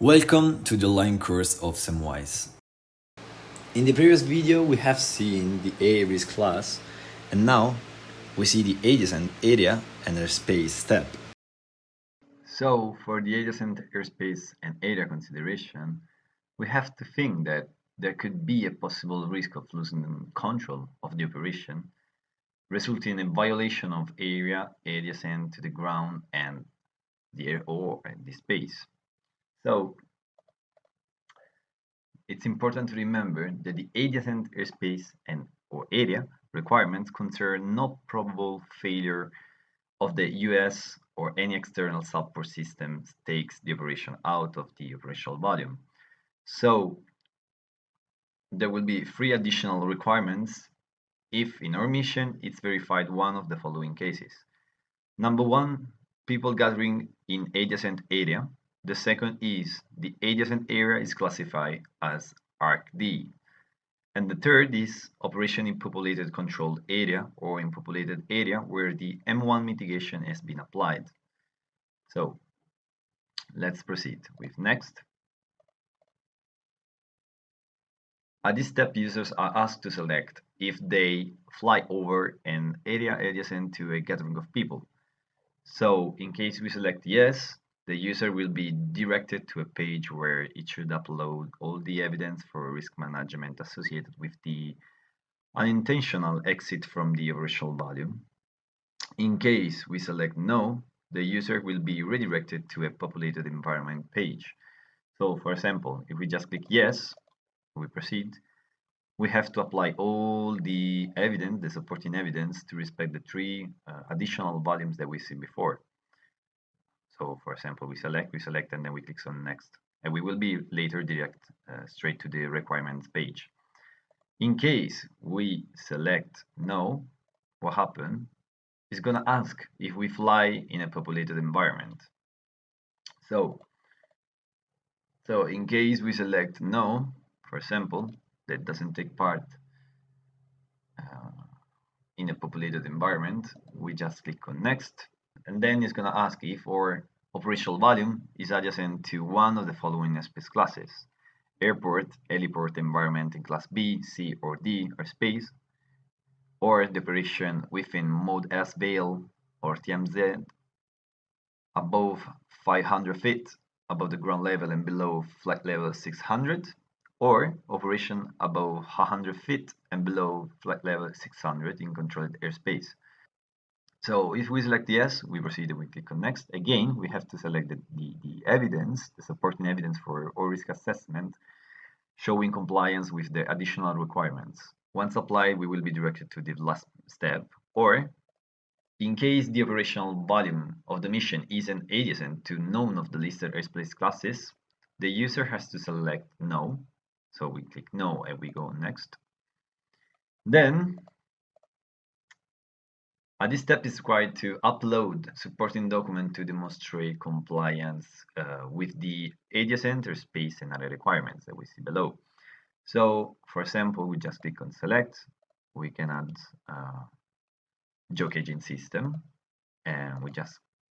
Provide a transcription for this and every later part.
Welcome to the online course of SAMWISE. In the previous video, we have seen the AIRSPACE class, and now we see the adjacent area and airspace step. So, for the adjacent airspace and area consideration, we have to think that there could be a possible risk of losing control of the operation, resulting in a violation of area adjacent to the ground and the air or the space. So, it's important to remember that the adjacent airspace and or area requirements concern no probable failure of the US or any external support system takes the operation out of the operational volume. So there will be three additional requirements if in our mission it's verified one of the following cases. Number one, people gathering in adjacent area. The second is the adjacent area is classified as ARC-D. And the third is operation in populated controlled area or in populated area where the M1 mitigation has been applied. So let's proceed with next. At this step, users are asked to select if they fly over an area adjacent to a gathering of people. So in case we select yes, the user will be directed to a page where it should upload all the evidence for risk management associated with the unintentional exit from the operational volume. In case we select no, the user will be redirected to a populated environment page. So for example, if we just click yes, we proceed, we have to apply all the evidence, the supporting evidence, to respect the three additional volumes that we see before. So for example, we select, and then we click on next. And we will be later direct straight to the requirements page. In case we select no, what happens is going to ask if we fly in a populated environment. So in case we select no, for example, that doesn't take part in a populated environment, we just click on next, and then it's going to ask if our operational volume is adjacent to one of the following airspace classes: airport, heliport environment in class B, C, or D airspace, or the operation within mode S Veil or TMZ above 500 feet above the ground level and below flight level 600, or operation above 100 feet and below flight level 600 in controlled airspace. So if we select yes, we proceed and we click on next. Again, we have to select the evidence, the supporting evidence for our risk assessment, showing compliance with the additional requirements. Once applied, we will be directed to the last step, or in case the operational volume of the mission isn't adjacent to none of the listed airspace classes, the user has to select no. So we click no and we go next. Then, at this step is required to upload supporting document to demonstrate compliance with the adjacent airspace and other requirements that we see below. So, for example, we just click on select. We can add joke agent system, and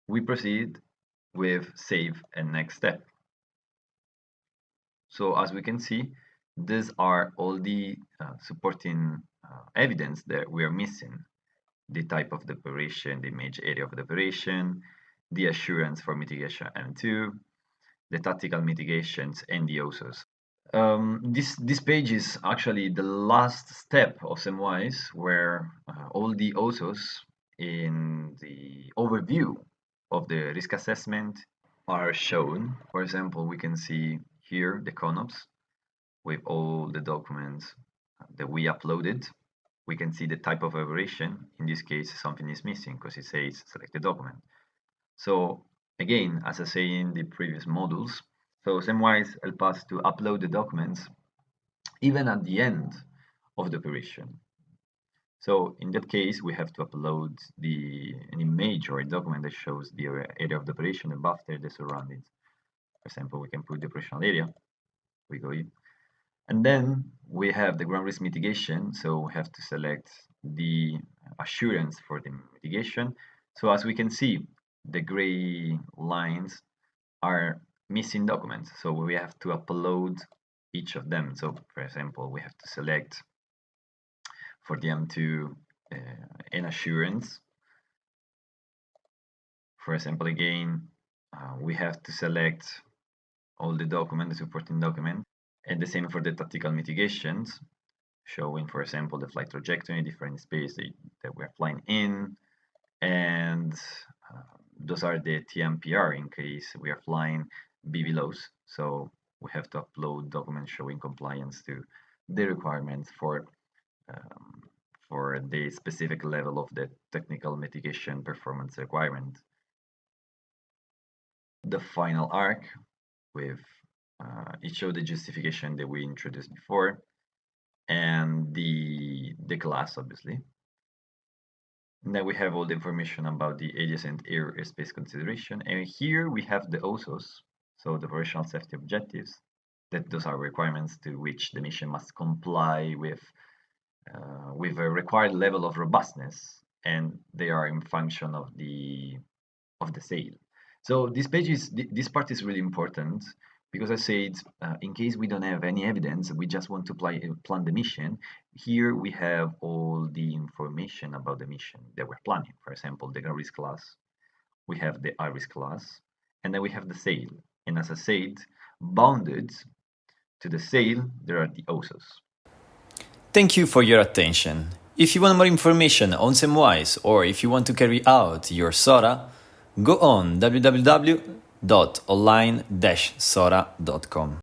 we proceed with save and next step. So as we can see, these are all the supporting evidence that we are missing: the type of the operation, the image area of the operation, the assurance for mitigation M2, the tactical mitigations, and the ENDOSOS. This page is actually the last step of SAMWISE, where all the ENDOSOS in the overview of the risk assessment are shown. For example, we can see here the CONOPS with all the documents that we uploaded. We can see the type of operation. In this case, something is missing because it says select the document. So again, as I say in the previous modules, so SAMWISE help us to upload the documents even at the end of the operation. So in that case, we have to upload an image or a document that shows the area of the operation above the surroundings. For example, we can put the operational area. We go in. And then we have the ground risk mitigation. So we have to select the assurance for the mitigation. So as we can see, the gray lines are missing documents. So we have to upload each of them. So for example, we have to select for the M2 an assurance. For example, again, we have to select all the document, the supporting document, and the same for the tactical mitigations, showing, for example, the flight trajectory, different space that we're flying in, and those are the TMPR in case we are flying BVLOS. So we have to upload documents showing compliance to the requirements for the specific level of the technical mitigation performance requirement. The final arc with it showed the justification that we introduced before and the class, obviously. And then we have all the information about the adjacent airspace consideration. And here we have the OSOS, so the operational safety objectives, that those are requirements to which the mission must comply with a required level of robustness, and they are in function of the sail. So this part is really important because I said, in case we don't have any evidence, we just want to plan the mission. Here we have all the information about the mission that we're planning. For example, the ground risk class, we have the IRIS class, and then we have the sail. And as I said, bounded to the sail, there are the OSOS. Thank you for your attention. If you want more information on SAMWISE or if you want to carry out your SORA, go on www.online-sora.com.